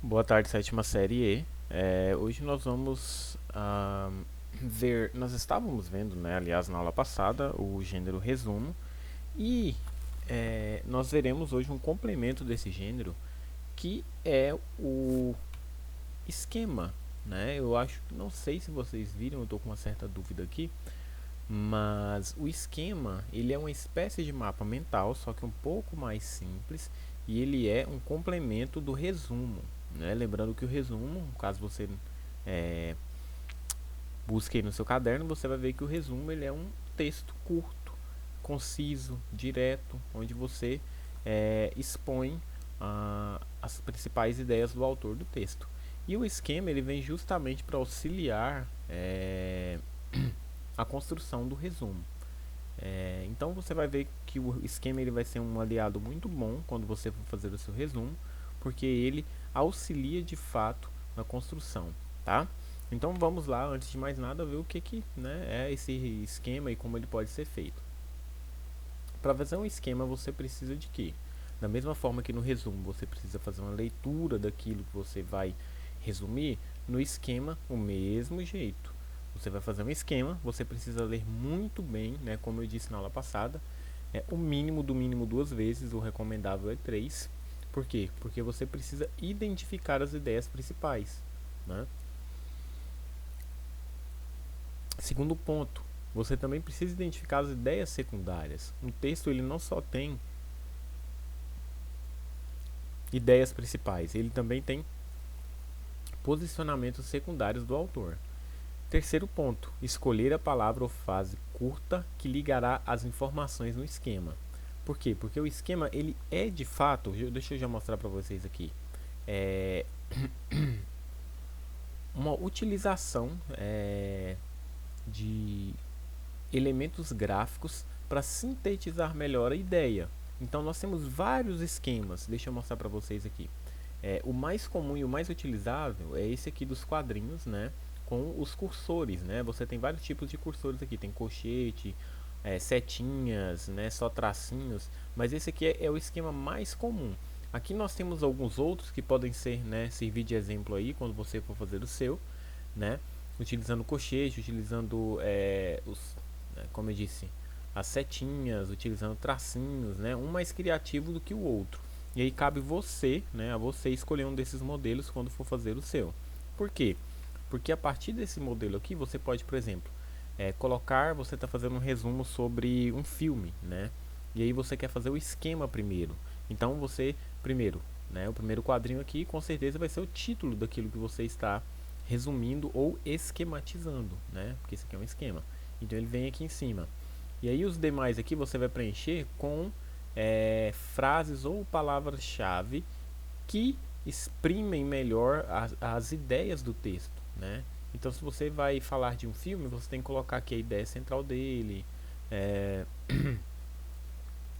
Boa tarde, sétima série E. Hoje nós vamos ver, nós estávamos vendo, né, aliás, na aula passada, o gênero resumo e nós veremos hoje um complemento desse gênero que é o esquema, né? Eu acho, não sei se vocês viram, eu estou com uma certa dúvida aqui, mas o esquema, ele é uma espécie de mapa mental, só que um pouco mais simples, e ele é um complemento do resumo, né? Lembrando que o resumo, caso você é, busque aí no seu caderno, você vai ver que o resumo ele é um texto curto, conciso, direto, onde você expõe as principais ideias do autor do texto. E o esquema ele vem justamente para auxiliar a construção do resumo. Então você vai ver que o esquema ele vai ser um aliado muito bom quando você for fazer o seu resumo, porque ele auxilia de fato na construção, tá? Então vamos lá, antes de mais nada, ver o que né, é esse esquema e como ele pode ser feito. Para fazer um esquema você precisa de quê? Da mesma forma que no resumo você precisa fazer uma leitura daquilo que você vai resumir, no esquema o mesmo jeito. Você vai fazer um esquema, você precisa ler muito bem, né, como eu disse na aula passada, o mínimo do mínimo 2 vezes, o recomendável é 3. Por quê? Porque você precisa identificar as ideias principais, né? Segundo ponto, você também precisa identificar as ideias secundárias. Um texto ele não só tem ideias principais, ele também tem posicionamentos secundários do autor. Terceiro ponto, escolher a palavra ou frase curta que ligará as informações no esquema. Por quê? Porque o esquema ele é de fato, deixa eu já mostrar para vocês aqui, é uma utilização de elementos gráficos para sintetizar melhor a ideia. Então nós temos vários esquemas, deixa eu mostrar para vocês aqui. O mais comum e o mais utilizável é esse aqui dos quadrinhos, né? Com os cursores, né? Você tem vários tipos de cursores aqui, tem colchete, setinhas, né? Só tracinhos, mas esse aqui é o esquema mais comum. Aqui nós temos alguns outros que podem ser, né, servir de exemplo aí quando você for fazer o seu, né? Utilizando colchete, utilizando como eu disse, as setinhas, utilizando tracinhos, né? Um mais criativo do que o outro. E aí cabe você, né, a você escolher um desses modelos quando for fazer o seu. Por quê? Porque a partir desse modelo aqui, você pode, por exemplo, colocar, você está fazendo um resumo sobre um filme, né? E aí você quer fazer o esquema primeiro. Então você, primeiro, né, o primeiro quadrinho aqui, com certeza vai ser o título daquilo que você está resumindo ou esquematizando, né? Porque isso aqui é um esquema. Então ele vem aqui em cima. E aí os demais aqui você vai preencher com frases ou palavras-chave que exprimem melhor as ideias do texto, né? Então se você vai falar de um filme, você tem que colocar aqui a ideia central dele,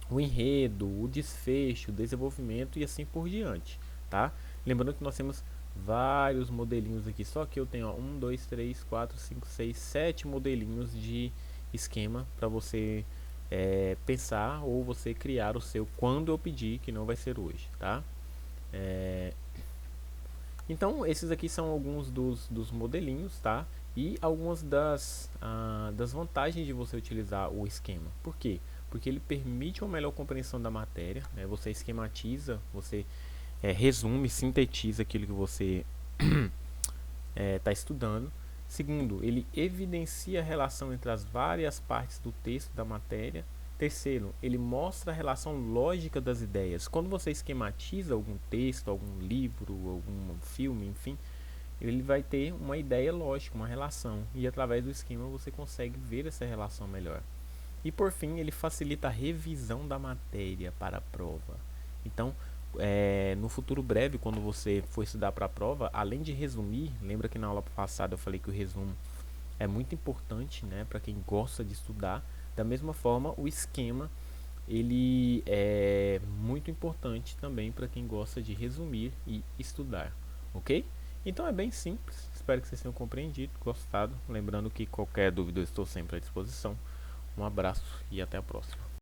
o enredo, o desfecho, o desenvolvimento e assim por diante, tá? Lembrando que nós temos vários modelinhos aqui, só que eu tenho 1, 2, 3, 4, 5, 6, 7 modelinhos de esquema para você pensar ou você criar o seu quando eu pedir, que não vai ser hoje, tá? Então esses aqui são alguns dos modelinhos, tá? E algumas das vantagens de você utilizar o esquema. Por quê? Porque ele permite uma melhor compreensão da matéria, né? Você esquematiza, você resume, sintetiza aquilo que você está estudando. Segundo, ele evidencia a relação entre as várias partes do texto da matéria. Terceiro, ele mostra a relação lógica das ideias. Quando você esquematiza algum texto, algum livro, algum filme, enfim, ele vai ter uma ideia lógica, uma relação. E através do esquema você consegue ver essa relação melhor. E por fim, ele facilita a revisão da matéria para a prova. Então, no futuro breve, quando você for estudar para a prova, além de resumir, lembra que na aula passada eu falei que o resumo é muito importante, né, para quem gosta de estudar. Da mesma forma, o esquema ele é muito importante também para quem gosta de resumir e estudar, ok? Então é bem simples, espero que vocês tenham compreendido, gostado. Lembrando que qualquer dúvida eu estou sempre à disposição. Um abraço e até a próxima.